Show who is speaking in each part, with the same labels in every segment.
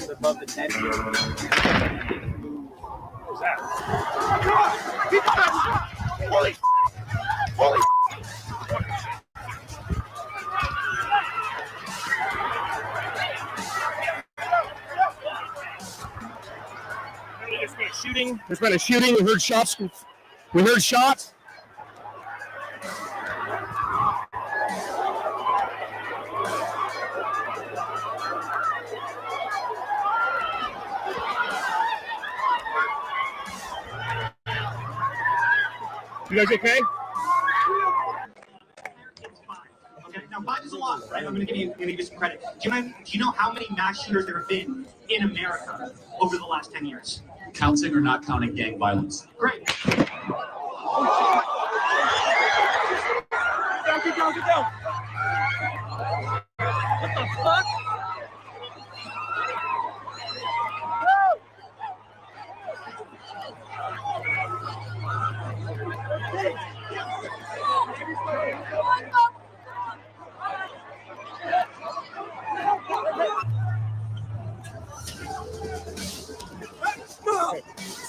Speaker 1: Above the 10 here. What's that? Holy! Holy! There's been a shooting. We heard shots. We heard shots. You guys okay?
Speaker 2: Okay, now 5 is a lot, right? I'm going to give you some credit. Do you know how many mass shooters there have been in America over the last 10 years?
Speaker 3: Counting or not counting gang violence?
Speaker 2: Great.
Speaker 1: Get down. What the fuck?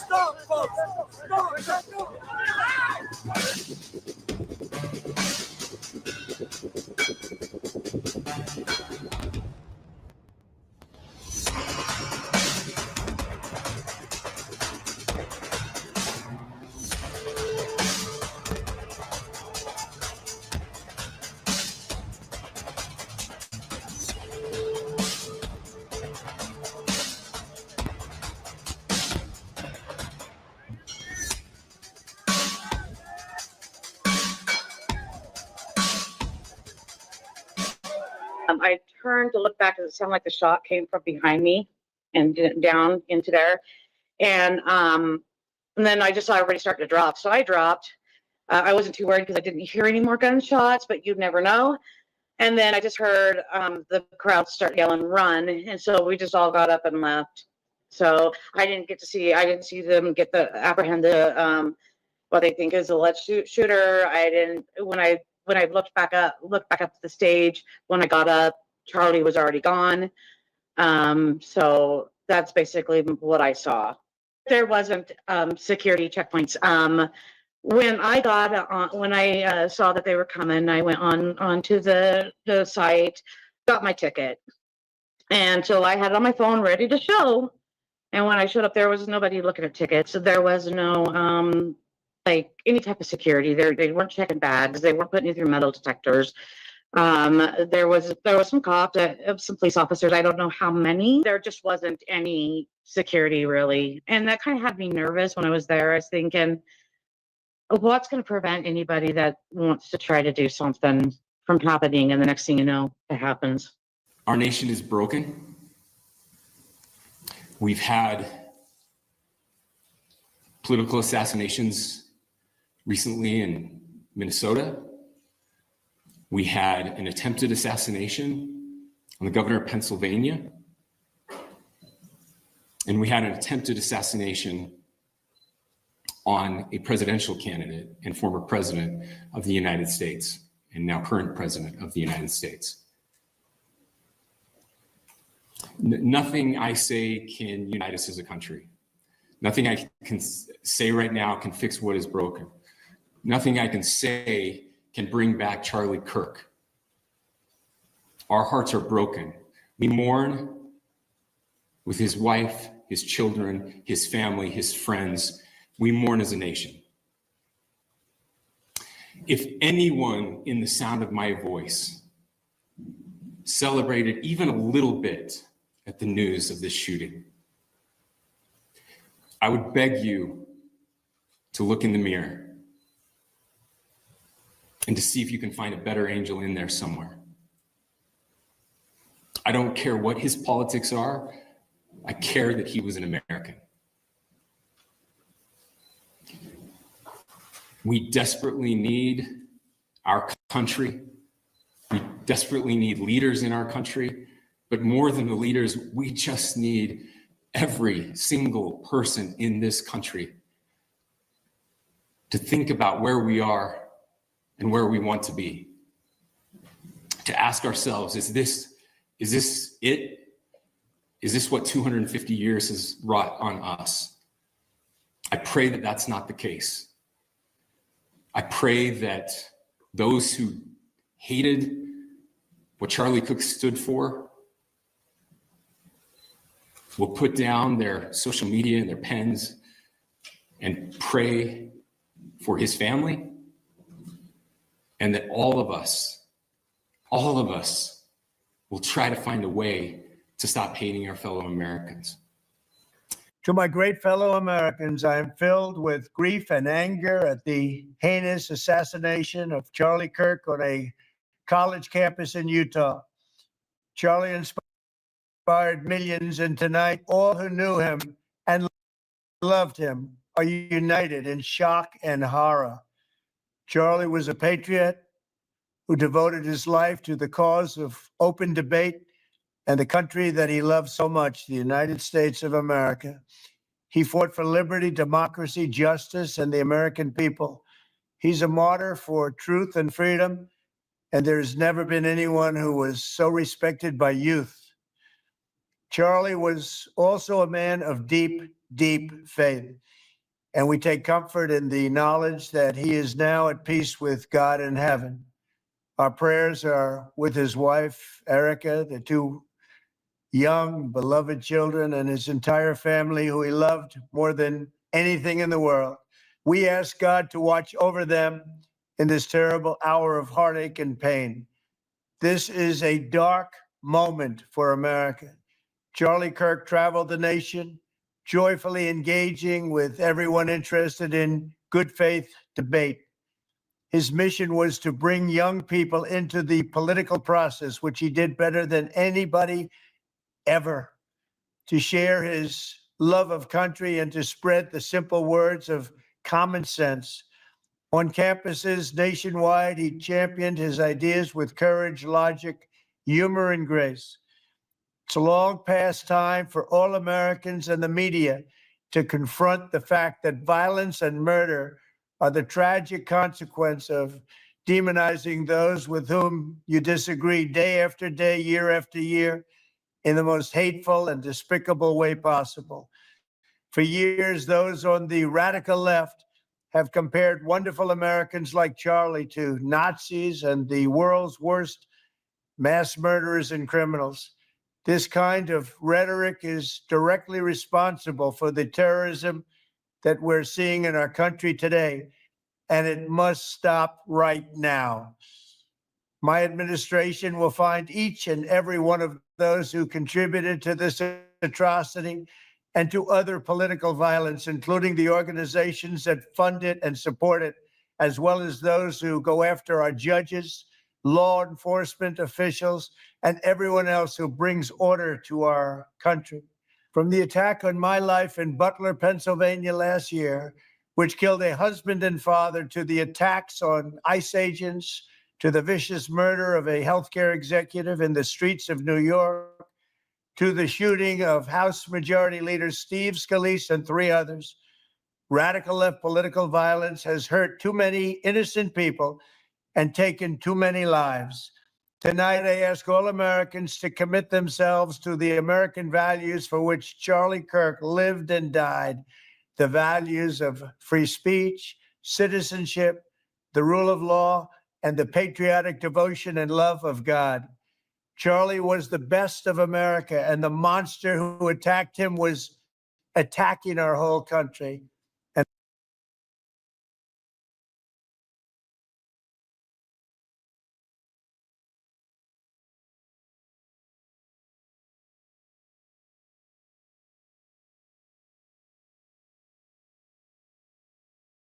Speaker 1: Stop, folks! Stop!
Speaker 4: I turned to look back because it sounded like the shot came from behind me and down into there. And then I just saw everybody start to drop. So I dropped. I wasn't too worried because I didn't hear any more gunshots, but you'd never know. And then I just heard the crowd start yelling, "Run!" And so we just all got up and left. So I didn't see them get apprehend the what they think is alleged shooter. When I looked back up the stage, when I got up, Charlie was already gone. So that's basically what I saw. There wasn't security checkpoints. When I saw that they were coming, I went onto the site, got my ticket, and so I had it on my phone ready to show. And when I showed up, there was nobody looking at tickets. So there was no like any type of security. They weren't checking bags. They weren't putting you through metal detectors. There was some cops, some police officers. I don't know how many. There just wasn't any security really, and that kind of had me nervous when I was there. I was thinking, what's going to prevent anybody that wants to try to do something from happening? And the next thing you know, it happens.
Speaker 3: Our nation is broken. We've had political assassinations recently in Minnesota. We had an attempted assassination on the governor of Pennsylvania. And we had an attempted assassination on a presidential candidate and former president of the United States, and now current president of the United States. Nothing I say can unite us as a country. Nothing I can say right now can fix what is broken. Nothing I can say can bring back Charlie Kirk. Our hearts are broken. We mourn with his wife, his children, his family, his friends. We mourn as a nation. If anyone in the sound of my voice celebrated even a little bit at the news of this shooting, I would beg you to look in the mirror and to see if you can find a better angel in there somewhere. I don't care what his politics are. I care that he was an American. We desperately need our country. We desperately need leaders in our country. But more than the leaders, we just need every single person in this country to think about where we are and where we want to be. To ask ourselves, is this it? Is this what 250 years has wrought on us? I pray that that's not the case. I pray that those who hated what Charlie Cook stood for will put down their social media and their pens and pray for his family, and that all of us will try to find a way to stop hating our fellow Americans.
Speaker 5: To my great fellow Americans, I am filled with grief and anger at the heinous assassination of Charlie Kirk on a college campus in Utah. Charlie inspired millions, and tonight all who knew him and loved him are united in shock and horror. Charlie was a patriot who devoted his life to the cause of open debate and the country that he loved so much, the United States of America. He fought for liberty, democracy, justice, and the American people. He's a martyr for truth and freedom, and there's never been anyone who was so respected by youth. Charlie was also a man of deep, deep faith, and we take comfort in the knowledge that he is now at peace with God in heaven. Our prayers are with his wife, Erica, the two young, beloved children, and his entire family, who he loved more than anything in the world. We ask God to watch over them in this terrible hour of heartache and pain. This is a dark moment for America. Charlie Kirk traveled the nation, joyfully engaging with everyone interested in good faith debate. His mission was to bring young people into the political process, which he did better than anybody ever, to share his love of country and to spread the simple words of common sense. On campuses nationwide, he championed his ideas with courage, logic, humor, and grace. It's a long past time for all Americans and the media to confront the fact that violence and murder are the tragic consequence of demonizing those with whom you disagree day after day, year after year, in the most hateful and despicable way possible. For years, those on the radical left have compared wonderful Americans like Charlie to Nazis and the world's worst mass murderers and criminals. This kind of rhetoric is directly responsible for the terrorism that we're seeing in our country today, and it must stop right now. My administration will find each and every one of those who contributed to this atrocity and to other political violence, including the organizations that fund it and support it, as well as those who go after our judges, law enforcement officials, and everyone else who brings order to our country. From the attack on my life in Butler, Pennsylvania last year, which killed a husband and father, to the attacks on ICE agents, to the vicious murder of a healthcare executive in the streets of New York, to the shooting of House Majority Leader Steve Scalise and 3 others, radical left political violence has hurt too many innocent people and taken too many lives. Tonight, I ask all Americans to commit themselves to the American values for which Charlie Kirk lived and died, the values of free speech, citizenship, the rule of law, and the patriotic devotion and love of God. Charlie was the best of America, and the monster who attacked him was attacking our whole country.